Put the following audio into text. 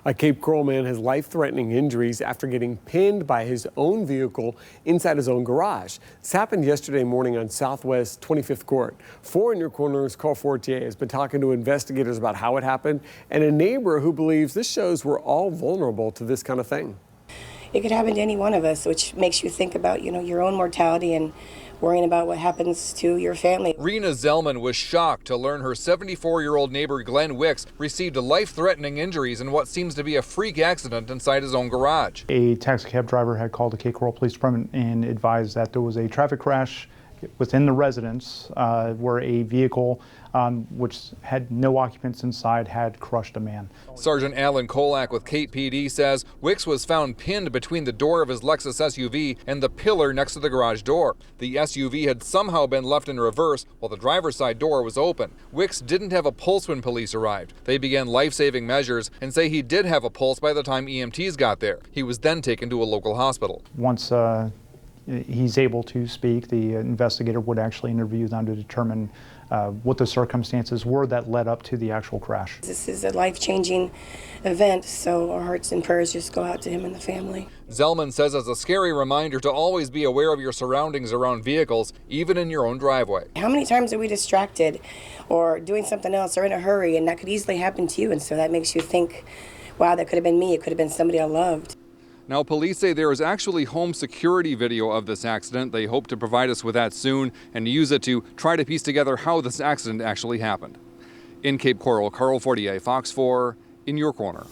A Cape Coral man has life-threatening injuries after getting pinned by his own vehicle inside his own garage. This happened yesterday morning on Southwest 25th Court. 4 In Your Corner's Carl Fortier has been talking to investigators about how it happened and a neighbor who believes this shows we're all vulnerable to this kind of thing. It could happen to any one of us, which makes you think about, your own mortality and worrying about what happens to your family. Rena Zellman was shocked to learn her 74-year-old neighbor Glenn Wicks received life-threatening injuries in what seems to be a freak accident inside his own garage. A taxi cab driver had called the Cape Coral Police Department and advised that there was a traffic crash within the residence where a vehicle which had no occupants inside had crushed a man. Sergeant Alan Kolak with Cape PD says Wicks was found pinned between the door of his Lexus SUV and the pillar next to the garage door. The SUV had somehow been left in reverse while the driver's side door was open. Wicks didn't have a pulse when police arrived. They began life-saving measures and say he did have a pulse by the time EMTs got there. He was then taken to a local hospital. Once he's able to speak, the investigator would actually interview them to determine what the circumstances were that led up to the actual crash. This is a life-changing event, so our hearts and prayers just go out to him and the family. Zellman says it's a scary reminder to always be aware of your surroundings around vehicles, even in your own driveway. How many times are we distracted or doing something else or in a hurry, and that could easily happen to you, and so that makes you think, wow, that could have been me, it could have been somebody I loved. Now, police say there is actually home security video of this accident. They hope to provide us with that soon and use it to try to piece together how this accident actually happened. In Cape Coral, Carl Fortier, Fox 4, In Your Corner.